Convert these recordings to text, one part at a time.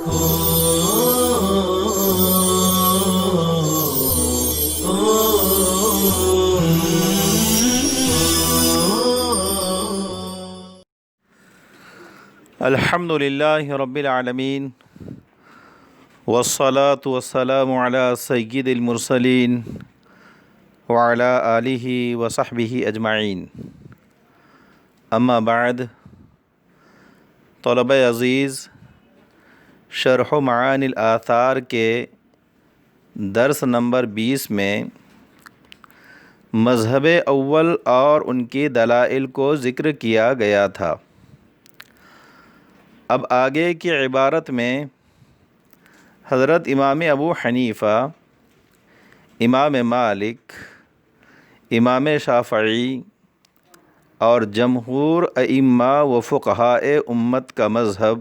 الحمد للہ رب العالمین والصلاة والسلام علی سید المرسلین وعلی آلہ وصحبہ اجمعین، اما بعد۔ طلبہ عزیز، شرح معانی الآثار کے درس نمبر 20 میں مذہب اول اور ان کی دلائل کو ذکر کیا گیا تھا۔ اب آگے کی عبارت میں حضرت امام ابو حنیفہ، امام مالک، امام شافعی اور جمہور ائمہ و فقہائے امت کا مذہب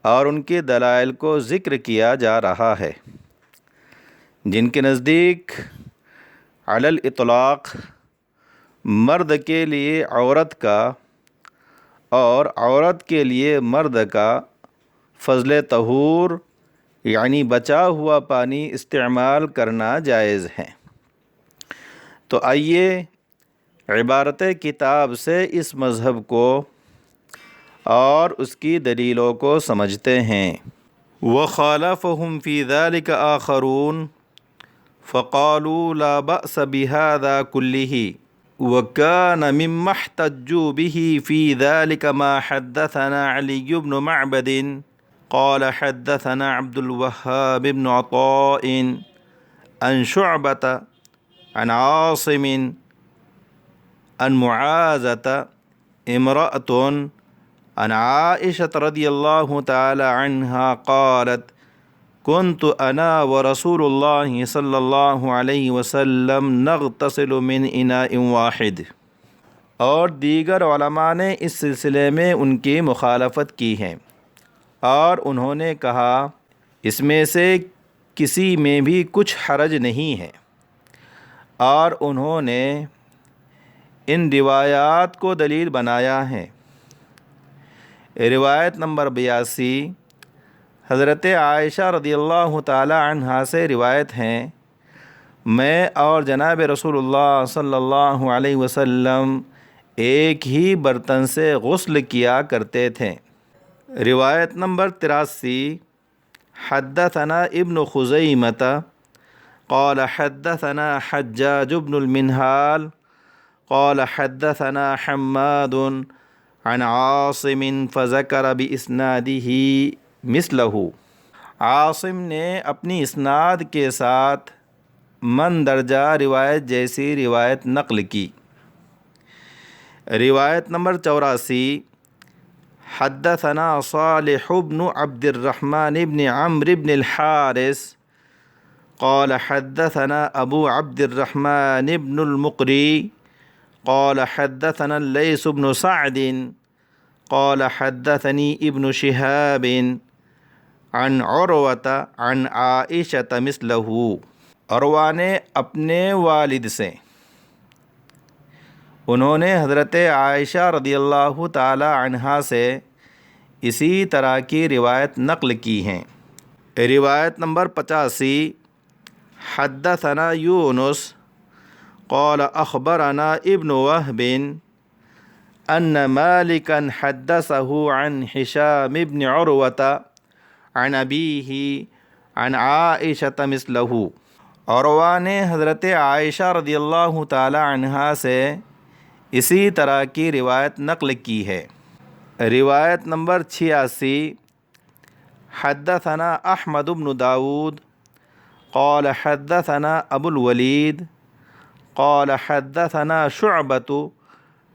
اور ان کے دلائل کو ذکر کیا جا رہا ہے، جن کے نزدیک علی الاطلاق مرد کے لیے عورت کا اور عورت کے لیے مرد کا فضل طہور یعنی بچا ہوا پانی استعمال کرنا جائز ہے۔ تو آئیے عبارت کتاب سے اس مذہب کو اور اس کی دلیلوں کو سمجھتے ہیں۔ وَخَالَفَهُمْ فِي ذَلِكَ آخَرُونَ فَقَالُوا لَا بَأْسَ بِهَذَا كُلِّهِ وَكَانَ مِمَّا احْتَجُّوا بِهِ فِي ذَلِكَ مَا حَدَّثَنَا عَلِيُّ بْنُ مَعْبَدٍ قال حدثنا عبد الوهاب بن عطاء عن شعبة عن عاصم عن معاذة امرأة عن عائشة رضي الله تعالى عنها قالت كنت أنا ورسول الله صلى الله عليه وسلم نغتسل من إناء واحد۔ اور دیگر علماء نے اس سلسلے میں ان کی مخالفت کی ہے اور انہوں نے کہا اس میں سے کسی میں بھی کچھ حرج نہیں ہے، اور انہوں نے ان روایات کو دلیل بنایا ہے۔ روایت نمبر 82 حضرت عائشہ رضی اللہ تعالی عنہا سے روایت ہیں، میں اور جناب رسول اللہ صلی اللہ علیہ وسلم ایک ہی برتن سے غسل کیا کرتے تھے۔ روایت نمبر 83 حدثنا ابن خزیمۃ قال حدثنا حجاج بن المنہال قال حدثنا حماد عن عاصم فذكر بإسناده مثله۔ عاصم نے اپنی اسناد کے ساتھ مندرجہ روایت جیسی روایت نقل کی۔ روایت نمبر 84 حدثنا صالح بن عبد الرحمن بن عمرو بن الحارث قال حدثنا ابو عبد الرحمن بن المقري قال حدثنا الليث بن سعد قال حدثني ابن شهاب عن عروة عن عائشة مثله۔ عروہ نے اپنے والد سے، انہوں نے حضرت عائشہ رضی اللہ تعالی عنہا سے اسی طرح کی روایت نقل کی ہیں۔ روایت نمبر 85 حدثنا یونس قال اخبرنا ابن وهب ان مالکا حدثه عن ہشام بن عروة عن ابیہ عن عائشة مثلہ۔ عروہ نے حضرت عائشہ رضی اللہ تعالی عنہا سے اسی طرح کی روایت نقل کی ہے۔ روایت نمبر 86 حدثنا احمد بن داود قال حدثنا ابو الولید قال حدثنا شعبة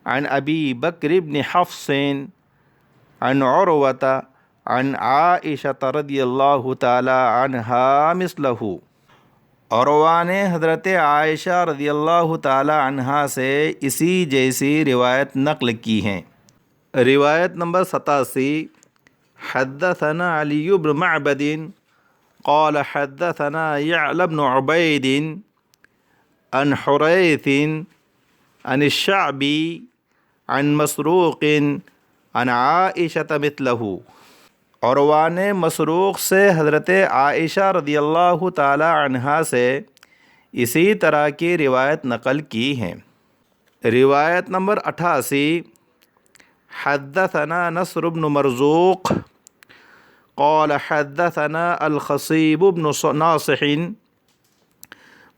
عن ابی بکر بن حفص عن عروة عن عائشة رضی اللہ تعالی عنہا مثلہ۔ عروہ نے حضرت عائشہ رضی اللہ تعالی عنہا سے اسی جیسی روایت نقل کی ہیں۔ روایت نمبر 87 حدثنا علی بن معبد قال حدثنا يعلى بن عبید عن حریث عن الشعبی عن مسروق عن عائشة مثلہ۔ عروان مسروق سے حضرت عائشہ رضی اللہ تعالی عنہا سے اسی طرح کی روایت نقل کی ہیں۔ روایت نمبر 88، حدثنا نصر بن مرزوق قال حدثنا الخصيب بن ناصح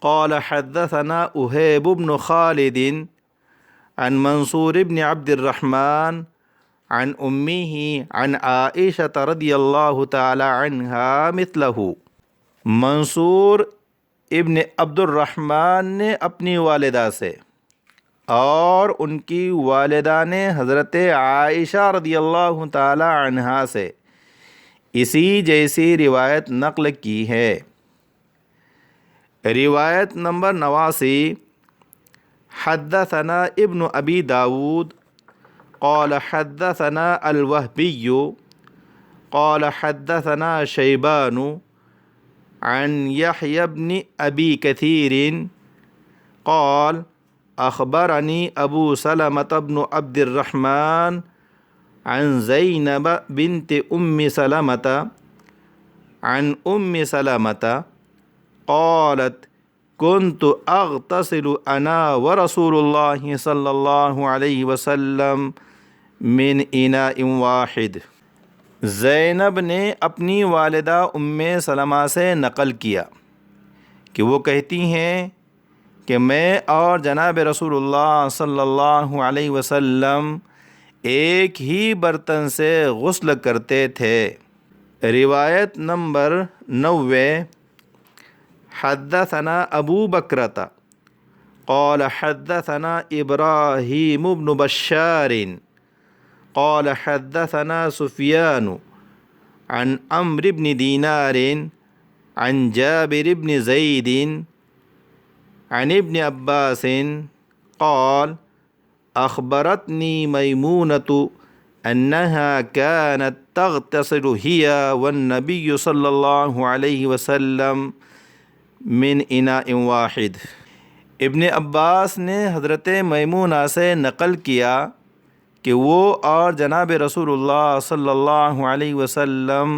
قال حدثنا أهيب بن خالد عن منصور بن عبد الرحمن عن أمه عن عائشة رضی اللہ تعالی عنہا مثلہ۔ منصور ابن عبد الرحمن نے اپنی والدہ سے اور ان کی والدہ نے حضرت عائشہ رضی اللہ تعالی عنہا سے اسی جیسی روایت نقل کی ہے۔ روایت نمبر 89، حدثنا ابن ابی داود قال حدثنا الوهبی قال حدثنا شیبان عن یحیی بن ابی کثیر قال اخبرنی ابو سلمة بن عبد الرحمن عن زینب بنت ام سلمة عن ام سلمة قالت كنت اغتسل انا ورسول اللہ صلی اللہ علیہ وسلم من اناء واحد۔ زینب نے اپنی والدہ ام سلمہ سے نقل کیا کہ وہ کہتی ہیں کہ میں اور جناب رسول اللہ صلی اللہ علیہ وسلم ایک ہی برتن سے غسل کرتے تھے۔ روایت نمبر 90، حدثنا ابو بکرۃ قال حدثنا ابراہیم بن بشار قال حدثنا سفیان عن عمرو بن دینار عن جابر بن زید عن ابن عباس قال اخبرتنی میمونۃ انها كانت تغتسل هي والنبي صلی اللہ علیہ وسلم من اناء واحد۔ ابن عباس نے حضرت میمونہ سے نقل کیا کہ وہ اور جناب رسول اللہ صلی اللہ علیہ وسلم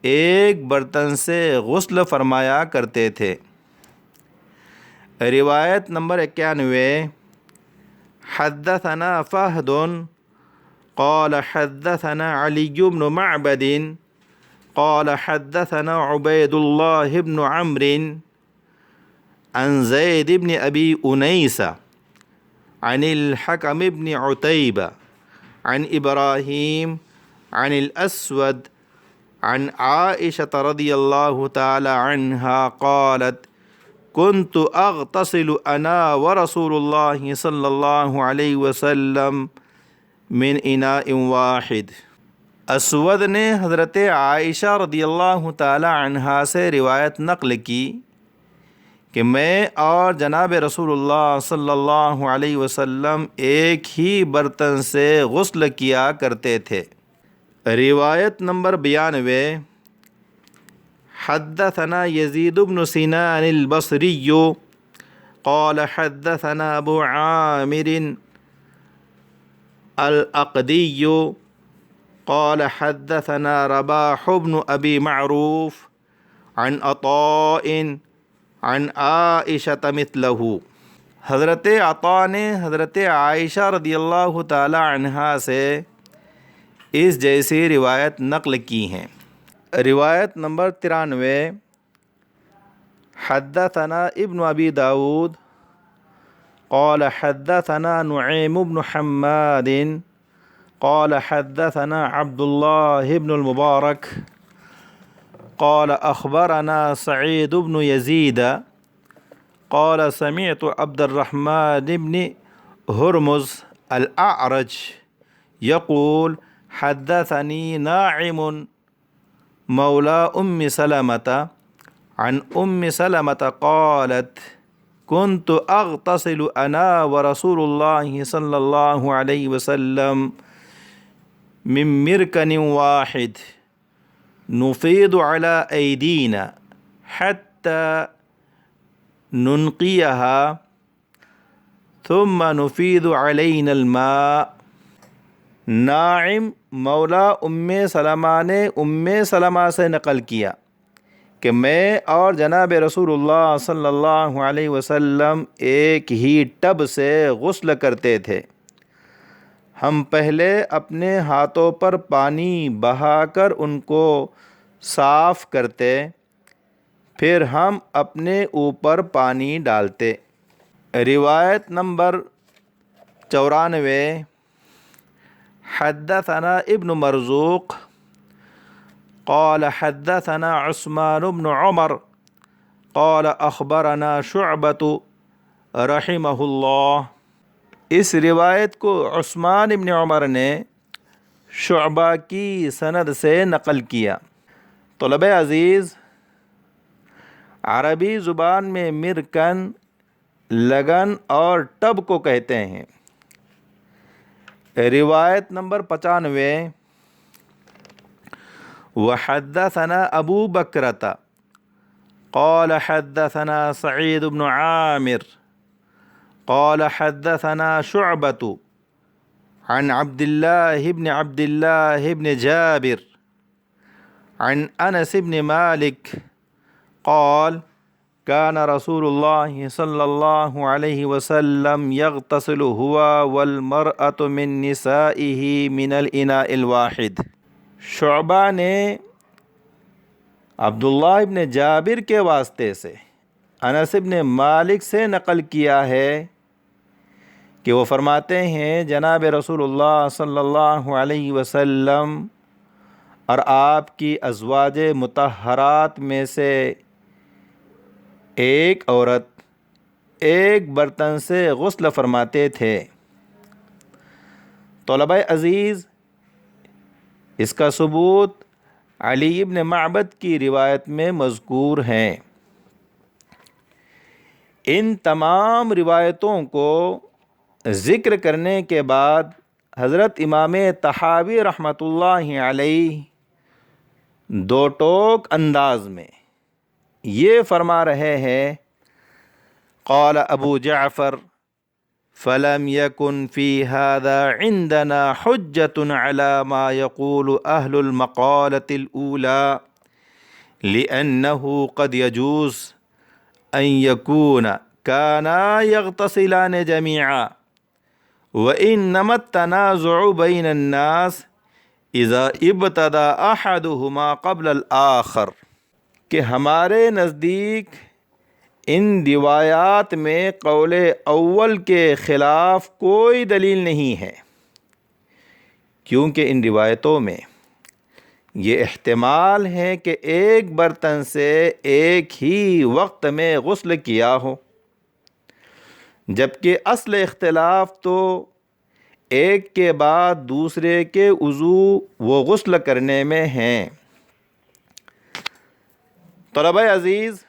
ایک برتن سے غسل فرمایا کرتے تھے۔ روایت نمبر 91، حدثنا فہد قال حدثنا علی بن معبد قال حدثنا عبید اللہ بن عمرو عن زید بن ابی انیس عن الحکم بن عتیبہ عن ابراہیم عن الاسود عن عائشہ رضی اللہ تعالی عنہا قالت كنت اغتسل انا ورسول اللہ صلی اللہ علیہ وسلم من اناء واحد۔ اسود نے حضرت عائشہ رضی اللہ تعالی عنہا سے روایت نقل کی کہ میں اور جناب رسول اللہ صلی اللہ علیہ وسلم ایک ہی برتن سے غسل کیا کرتے تھے۔ روایت نمبر 92، حدثنا یزید بن سنان البصری قال حدثنا ابو عامر العقدی قال حدثنا رباح بن ابی معروف عن عطاء عن عائشہ مثلہ۔ حضرت عطاء نے حضرت عائشہ رضی اللہ تعالی عنہا سے اس جیسی روایت نقل کی ہیں۔ روایت نمبر 93، حدثنا ابن ابی داود قال حدثنا نعیم بن حماد قال حدثنا عبد اللہ بن المبارک قال اخبرنا سعید بن یزید قال سمعت عبد الرحمن بن ہرمز الاعرج یقول حدثنی ناعم مولا ام سلمة عن ام سلمة قالت كنت اغتسل انا ورسول اللہ صلی اللہ علیہ وسلم من مرکن واحد نفيض على أيدينا حتى ننقيها ثم نفيض علينا الماء۔ ناعم مولا ام سلمہ نے ام سلمہ سے نقل کیا کہ میں اور جناب رسول اللہ صلی اللہ علیہ وسلم ایک ہی ٹب سے غسل کرتے تھے۔ ہم پہلے اپنے ہاتھوں پر پانی بہا کر ان کو صاف کرتے، پھر ہم اپنے اوپر پانی ڈالتے۔ روایت نمبر 94۔ حدثنا ابن مرزوق قال حدثنا عثمان بن عمر قال اخبرنا شعبة رحمہ اللہ۔ اس روایت کو عثمان بن عمر نے شعبہ کی سند سے نقل کیا۔ طلبہ عزیز، عربی زبان میں مرکن لگن اور ٹب کو کہتے ہیں۔ روایت نمبر 95۔ وحدثنا ابو بکرۃ قال حدثنا سعید بن عامر قال حدثنا شعبة عن عبد الله بن جابر عن انس بن مالك قال كان رسول الله صلى الله عليه وسلم يغتسل هو والمرأة من نسائه من الإناء الواحد۔ شعبہ نے عبداللہ ابن جابر کے واسطے سے انس ابن مالک سے نقل کیا ہے کہ وہ فرماتے ہیں جناب رسول اللہ صلی اللہ علیہ وسلم اور آپ کی ازواج مطہرات میں سے ایک عورت ایک برتن سے غسل فرماتے تھے۔ طلبہ عزیز، اس کا ثبوت علی ابن معبد کی روایت میں مذکور ہیں۔ ان تمام روایتوں کو ذکر کرنے کے بعد حضرت امام طحاوی رحمۃ اللہ علیہ دو ٹوک انداز میں یہ فرما رہے ہیں، قال ابو جعفر فلم يكن في هذا عندنا حجة على ما يقول أهل المقالة الأولى لأنه قد يجوز أن يكون كانا يغتسلان جميعا وإنما التنازع بين الناس إذا ابتدى أحدهما قبل الآخر، کہ ہمارے نزدیک ان روایات میں قول اول کے خلاف کوئی دلیل نہیں ہے، کیونکہ ان روایتوں میں یہ احتمال ہے کہ ایک برتن سے ایک ہی وقت میں غسل کیا ہو، جبکہ اصل اختلاف تو ایک کے بعد دوسرے کے وضو و غسل کرنے میں ہیں۔ طلبہ عزیز،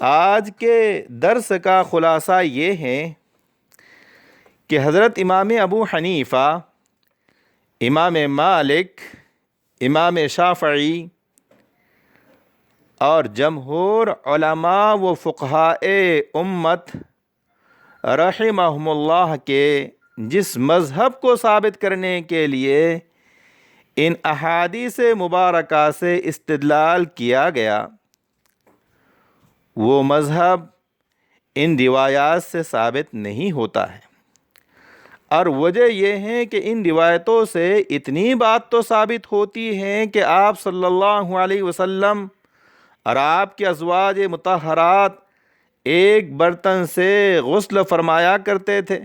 آج کے درس کا خلاصہ یہ ہے کہ حضرت امام ابو حنیفہ، امام مالک، امام شافعی اور جمہور علماء و فقہائے امت رحمہم اللہ کے جس مذہب کو ثابت کرنے کے لیے ان احادیث مبارکہ سے استدلال کیا گیا، وہ مذہب ان روایات سے ثابت نہیں ہوتا ہے۔ اور وجہ یہ ہے کہ ان روایتوں سے اتنی بات تو ثابت ہوتی ہے کہ آپ صلی اللہ علیہ وسلم اور آپ کے ازواج مطہرات ایک برتن سے غسل فرمایا کرتے تھے،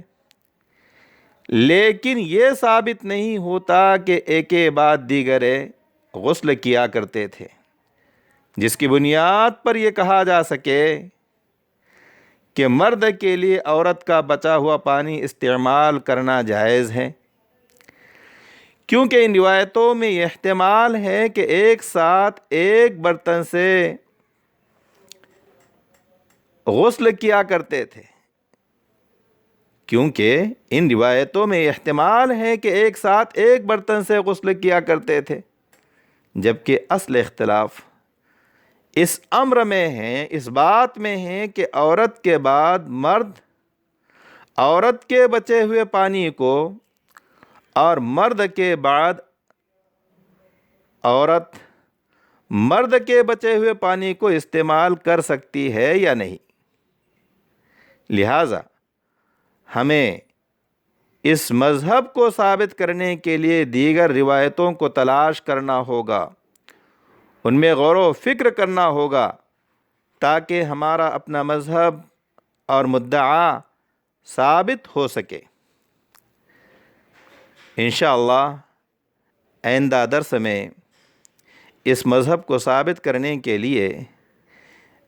لیکن یہ ثابت نہیں ہوتا کہ ایک بعد دیگر غسل کیا کرتے تھے، جس کی بنیاد پر یہ کہا جا سکے کہ مرد کے لیے عورت کا بچا ہوا پانی استعمال کرنا جائز ہے، کیونکہ ان روایتوں میں یہ احتمال ہے کہ ایک ساتھ ایک برتن سے غسل کیا کرتے تھے، کیونکہ ان روایتوں میں یہ احتمال ہے کہ ایک ساتھ ایک برتن سے غسل کیا کرتے تھے، جبکہ اصل اختلاف اس امر میں ہے، اس بات میں ہے کہ عورت کے بعد مرد عورت کے بچے ہوئے پانی کو اور مرد کے بعد عورت مرد کے بچے ہوئے پانی کو استعمال کر سکتی ہے یا نہیں۔ لہٰذا ہمیں اس مذہب کو ثابت کرنے کے لیے دیگر روایتوں کو تلاش کرنا ہوگا، ان میں غور و فکر کرنا ہوگا، تاکہ ہمارا اپنا مذہب اور مدعا ثابت ہو سکے۔ انشاءاللہ آئندہ درس میں اس مذہب کو ثابت کرنے کے لیے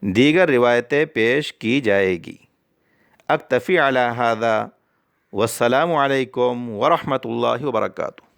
دیگر روایتیں پیش کی جائے گی۔ اکتفی علی ھذا والسلام علیکم ورحمۃ اللہ وبرکاتہ۔